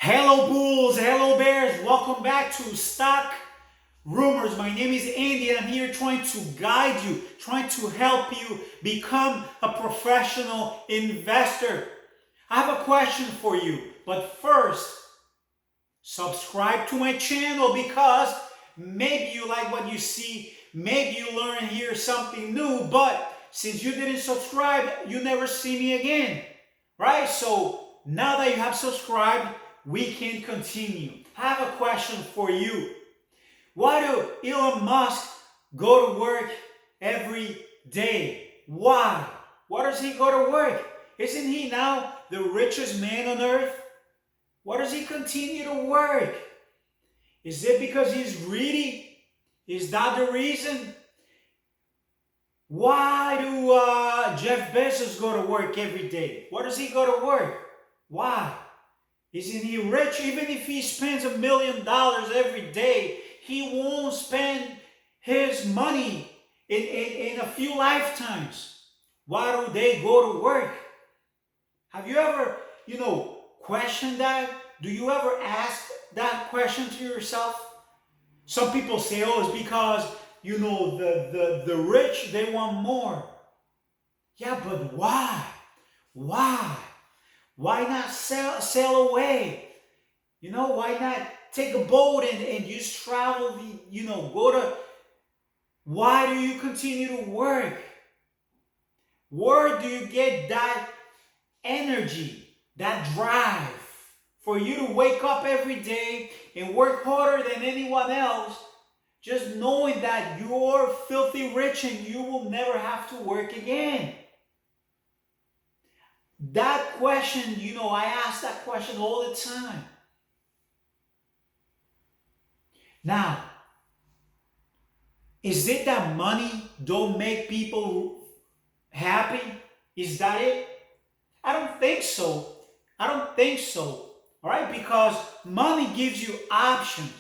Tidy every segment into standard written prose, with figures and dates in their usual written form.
Hello Bulls, hello Bears, welcome back to Stock Rumors. My name is Andy and I'm here trying to guide you, trying to help you become a professional investor. I have a question for you, but first, subscribe to my channel because maybe you like what you see, maybe you learn here something new, but since you didn't subscribe, you never see me again, right? So now that you have subscribed, we can continue. I have a question for you. Why do Elon Musk go to work every day? Why? Why does he go to work? Isn't he now the richest man on earth? Why does he continue to work? Is it because he's greedy? Is that the reason? Why do Jeff Bezos go to work every day? Why does he go to work? Why? Isn't he rich? Even if he spends $1 million every day, he won't spend his money in a few lifetimes. Why do they go to work? Have you ever, questioned that? Do you ever ask that question to yourself? Some people say, oh, it's because, the rich, they want more. Yeah, but why? Why? Why not sail away? Why not take a boat and just travel, go to... Why do you continue to work? Where do you get that energy, that drive for you to wake up every day and work harder than anyone else, just knowing that you're filthy rich and you will never have to work again? That question, I ask that question all the time. Now, is it that money don't make people happy? Is that it? I don't think so. I don't think so. All right? Because money gives you options.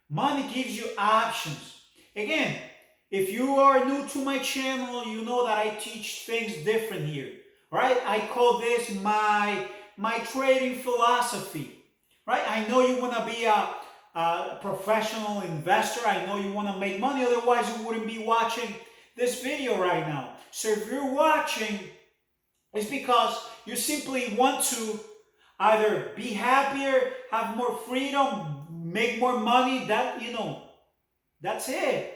Money gives you options. Again, if you are new to my channel, you know that I teach things different here. Right? I call this my trading philosophy. Right? I know you want to be a professional investor. I know you want to make money. Otherwise, you wouldn't be watching this video right now. So if you're watching, it's because you simply want to either be happier, have more freedom, make more money. That's it.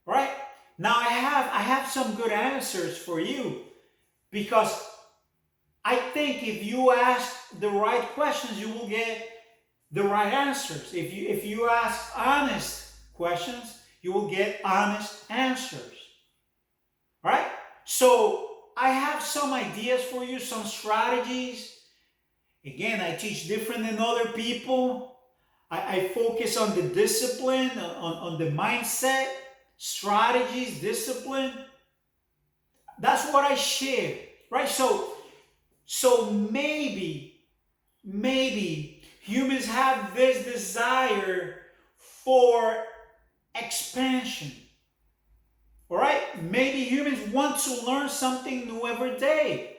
Right? Now I have some good answers for you, because I think if you ask the right questions, you will get the right answers. If you ask honest questions, you will get honest answers. Right? So I have some ideas for you, some strategies. Again, I teach different than other people. I focus on the discipline, on the mindset, strategies, discipline. That's what I share. Right? So maybe humans have this desire for expansion. All right? Maybe humans want to learn something new every day.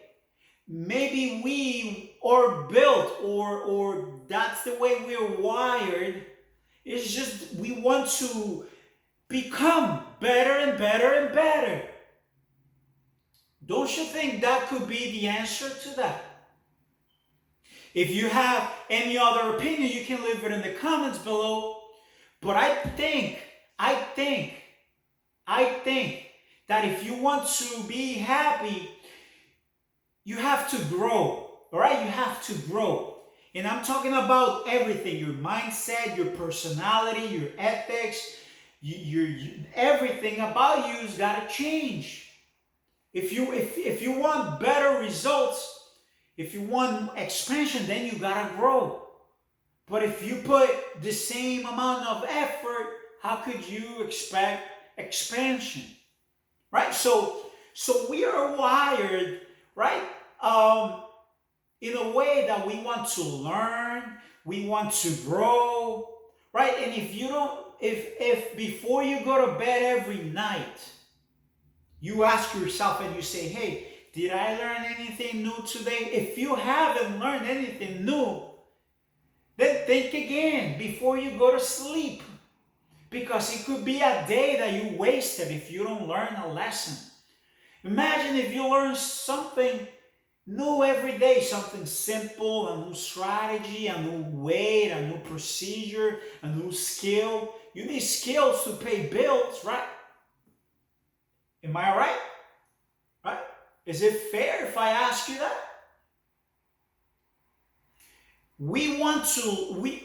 Maybe we are built, or that's the way we're wired. It's just we want to become better and better and better. Don't you think that could be the answer to that? If you have any other opinion, you can leave it in the comments below. But I think that if you want to be happy, you have to grow. All right? You have to grow. And I'm talking about everything: your mindset, your personality, your ethics, everything about you has got to change. If you want better results, if you want expansion, then you gotta grow. But if you put the same amount of effort, how could you expect expansion? Right? So we are wired, right? In a way that we want to learn, we want to grow, right? And if before you go to bed every night, you ask yourself and you say, hey, did I learn anything new today? If you haven't learned anything new, Then think again before you go to sleep. Because it could be a day that you wasted if you don't learn a lesson. Imagine if you learn something new every day, something simple, a new strategy, a new way, a new procedure, a new skill. You need skills to pay bills, right? Am I right? Right? Is it fair if I ask you that? We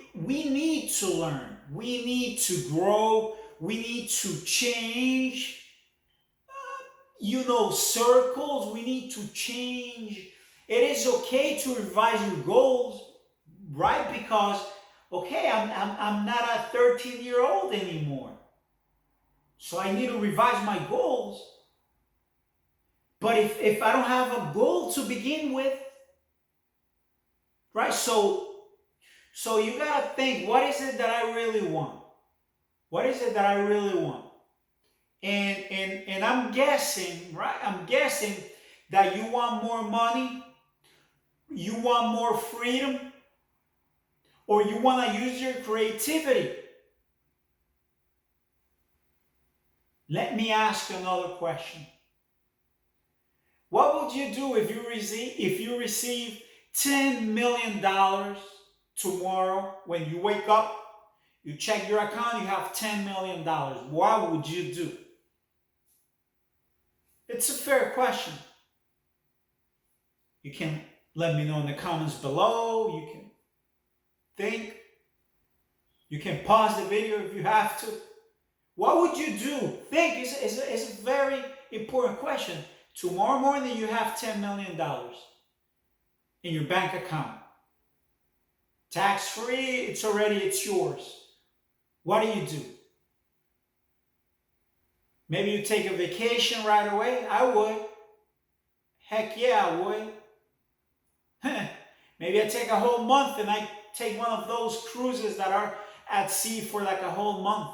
need to learn. We need to grow. We need to change, circles. We need to change. It is okay to revise your goals, right? Because, okay, I'm not a 13-year-old anymore. So I need to revise my goals. But if I don't have a goal to begin with, right? So you gotta think, what is it that I really want? What is it that I really want? And I'm guessing, right? I'm guessing that you want more money, you want more freedom, or you want to use your creativity. Let me ask you another question. What would you do if you receive $10 million tomorrow when you wake up? You check your account, you have $10 million. What would you do? It's a fair question. You can let me know in the comments below. You can think. You can pause the video if you have to. What would you do? Think. It's a very important question. Tomorrow morning you have $10 million in your bank account. Tax free, it's yours. What do? Maybe you take a vacation right away. I would. Heck yeah, I would. Maybe I take a whole month and I take one of those cruises that are at sea for like a whole month.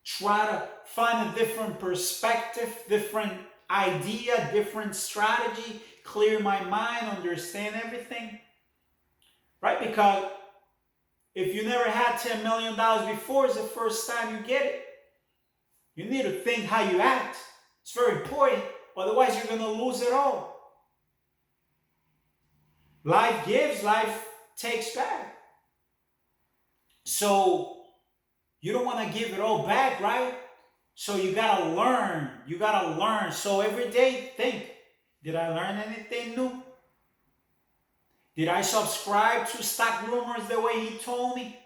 Try to find a different perspective, different idea, different strategy, clear my mind, understand everything. Right? Because if you never had $10 million before, it's the first time you get it. You need to think how you act. It's very important. Otherwise, you're going to lose it all. Life gives, life takes back. So, you don't want to give it all back, right? So you got to learn. You got to learn. So every day, think, did I learn anything new? Did I subscribe to Stock Rumors the way he told me?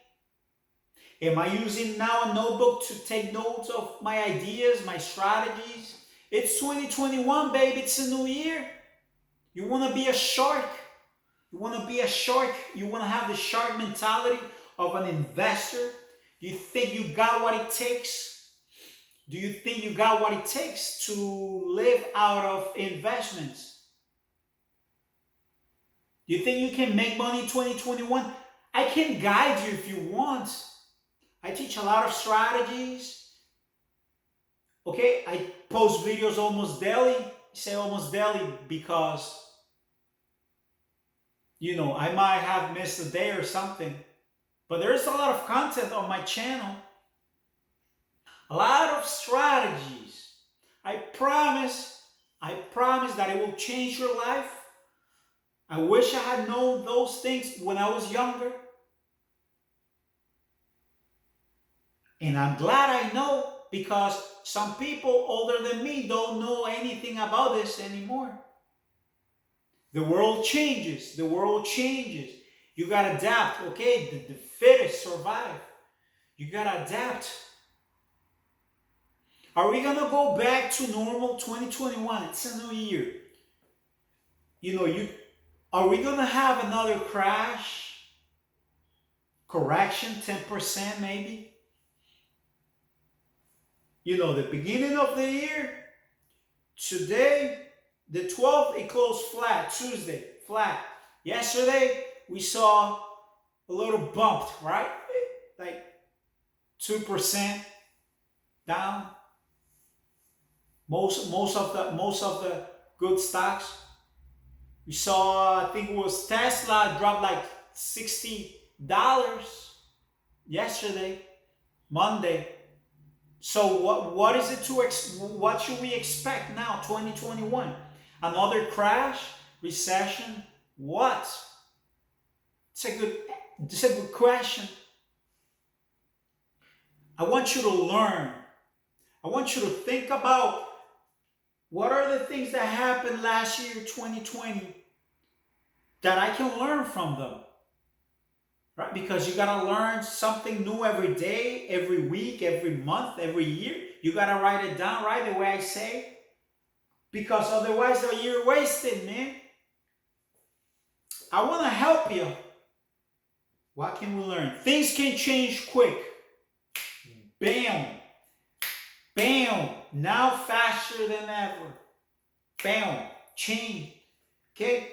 Am I using now a notebook to take notes of my ideas, my strategies? It's 2021, baby. It's a new year. You want to be a shark. You want to be a shark. You want to have the shark mentality of an investor. Do you think you got what it takes? Do you think you got what it takes to live out of investments? Do you think you can make money in 2021? I can guide you if you want. I teach a lot of strategies. Okay, I post videos almost daily. I say almost daily because, I might have missed a day or something. But there is a lot of content on my channel. A lot of strategies. I promise that it will change your life. I wish I had known those things when I was younger. And I'm glad I know, because some people older than me don't know anything about this anymore. The world changes. The world changes. You got to adapt, okay? The fittest survive. You got to adapt. Are we going to go back to normal 2021? It's a new year. Are we going to have another crash? Correction, 10% maybe? The beginning of the year, today, the 12th, it closed flat. Tuesday, flat. Yesterday, we saw a little bump, right? Like 2% down. Most of the good stocks. We saw, I think it was Tesla dropped like $60 yesterday, Monday. So what is it what should we expect now, 2021? Another crash, recession, what? It's a good question. I want you to learn. I want you to think about what are the things that happened last year, 2020, that I can learn from them. Right? Because you gotta learn something new every day, every week, every month, every year. You gotta write it down, right? The way I say. Because otherwise the year wasted, man. I wanna help you. What can we learn? Things can change quick. Bam. Bam. Now faster than ever. Bam. Change. Okay?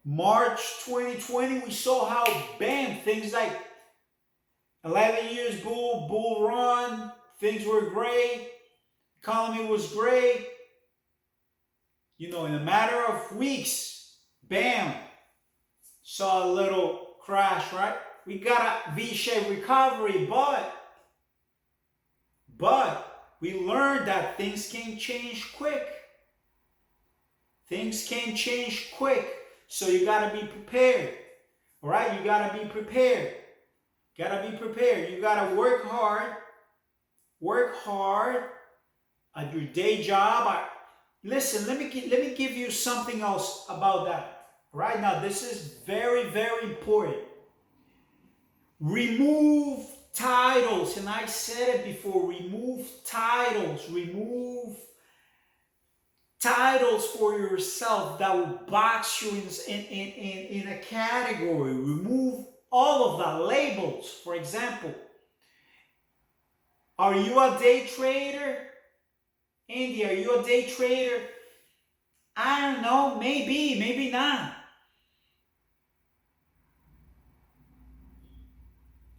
March 2020, we saw how, bam, things like 11 years bull run, things were great, economy was great. In a matter of weeks, bam, saw a little crash, right? We got a V-shaped recovery, but we learned that things can change quick. Things can change quick. So you gotta be prepared. All right? You gotta be prepared. Gotta be prepared. You gotta work hard. Work hard at your day job. Listen, let me give you something else about that. Right now, this is very, very important. Remove titles, and I said it before. Remove titles. Remove titles for yourself that will box you in a category. Remove all of the labels. For example, are you a day trader? Andy, are you a day trader? I don't know, maybe not.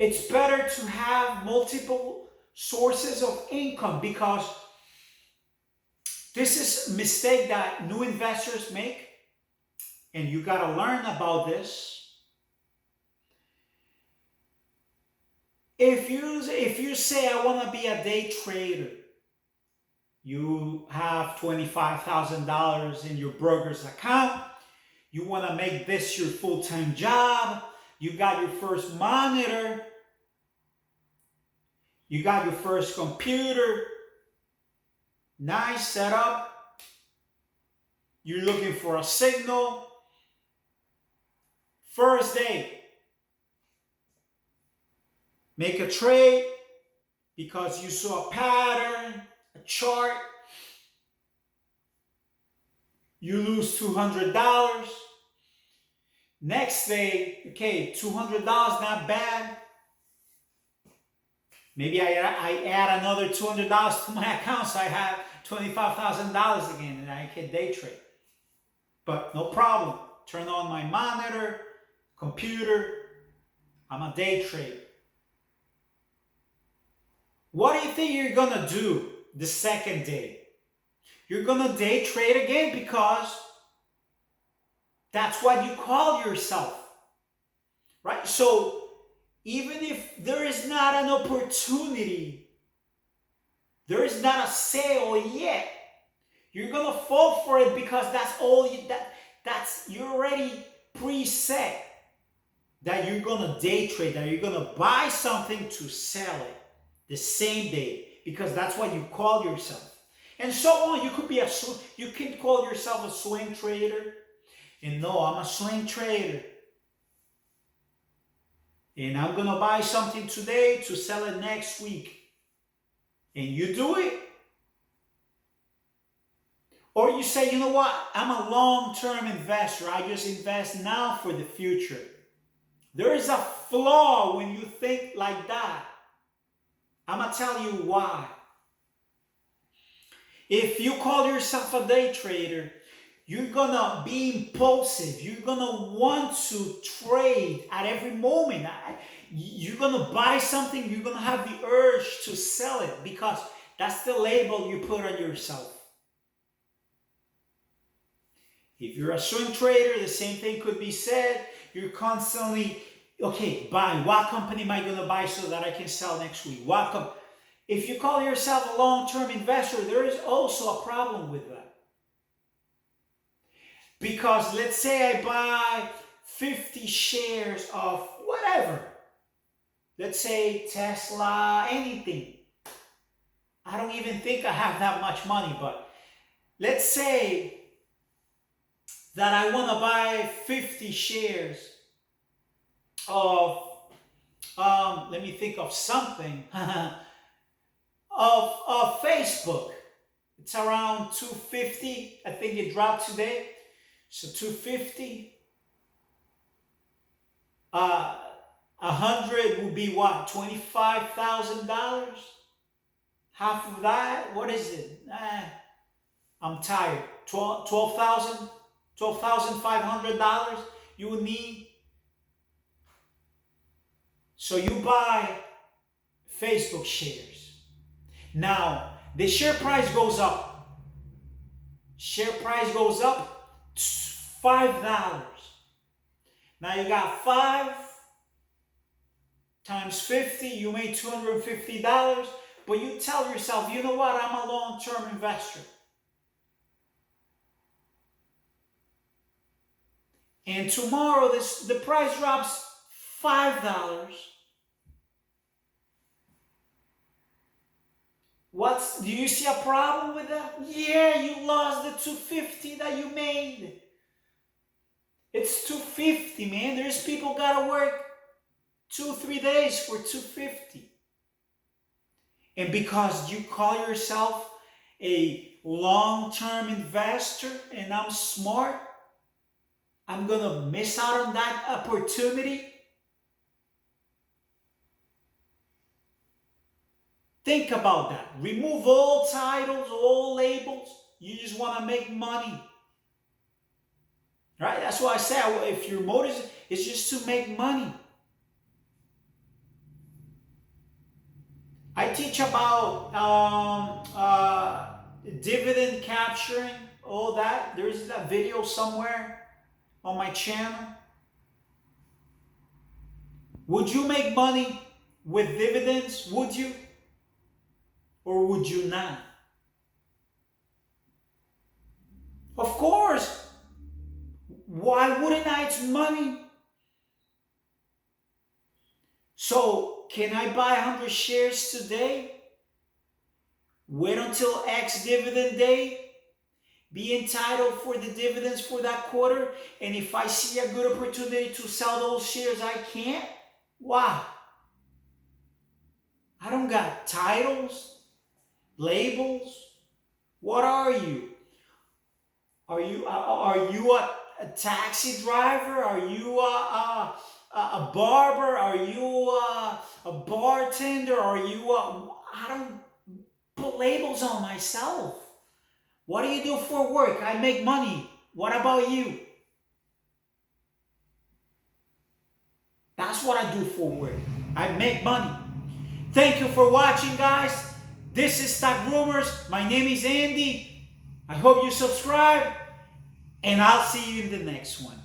It's better to have multiple sources of income, because this is a mistake that new investors make, and you got to learn about this. If you say, I want to be a day trader, you have $25,000 in your broker's account, you want to make this your full-time job, you got your first monitor, you got your first computer, nice setup, you're looking for a signal. First day, make a trade because you saw a pattern, a chart. You lose $200. Next day, okay, $200, not bad. Maybe I add another $200 to my account, so I have $25,000 again, and I can day trade. But no problem. Turn on my monitor, computer. I'm a day trader. What do you think you're gonna do the second day? You're gonna day trade again, because that's what you call yourself, right? So even if there is not an opportunity, there is not a sale yet, you're gonna fall for it, because that's all you're already preset that you're gonna day trade, that you're gonna buy something to sell it the same day, because that's what you call yourself. And so on. You can call yourself a swing trader, and no, I'm a swing trader, and I'm gonna buy something today to sell it next week, and you do it. Or you say, you know what, I'm a long-term investor, I just invest now for the future. There is a flaw when you think like that. I'm gonna tell you why. If you call yourself a day trader, you're gonna be impulsive. You're gonna want to trade at every moment. You're gonna buy something, you're gonna have the urge to sell it, because that's the label you put on yourself. If you're a swing trader, the same thing could be said. You're constantly, okay, buying. What company am I going to buy so that I can sell next week? If you call yourself a long-term investor, there is also a problem with that. Because let's say I buy 50 shares of whatever. Let's say Tesla, anything. I don't even think I have that much money, but let's say that I want to buy 50 shares of, let me think of something, of Facebook. It's around 250. I think it dropped today. So 250. 100 would be what? $25,000? Half of that? What is it? I'm tired. $12,500 you would need. So you buy Facebook shares. Now, the share price goes up. Share price goes up $5. Now you got 5 times 50, you made $250, but you tell yourself, you know what, I'm a long-term investor. And tomorrow the price drops $5. Do you see a problem with that? Yeah, you lost the $250 that you made. It's $250, man. There's people gotta work 2-3 days for $250. And because you call yourself a long-term investor and I'm smart, I'm gonna miss out on that opportunity. Think about that. Remove all titles, all labels. You just want to make money. Right? That's why I say if your motive is just to make money. I teach about dividend capturing, all that. There is that video somewhere on my channel. Would you make money with dividends? Would you? Or would you not? Of course. Why wouldn't I? It's money. So, can I buy 100 shares today? Wait until X dividend day? Be entitled for the dividends for that quarter? And if I see a good opportunity to sell those shares, I can't? Why? I don't got titles, labels. What are you? Are you a taxi driver? Are you a barber? Are you a bartender? Are you I don't put labels on myself. What do you do for work? I make money. What about you? That's what I do for work. I make money. Thank you for watching, guys. This is Stock Rumors. My name is Andy. I hope you subscribe, and I'll see you in the next one.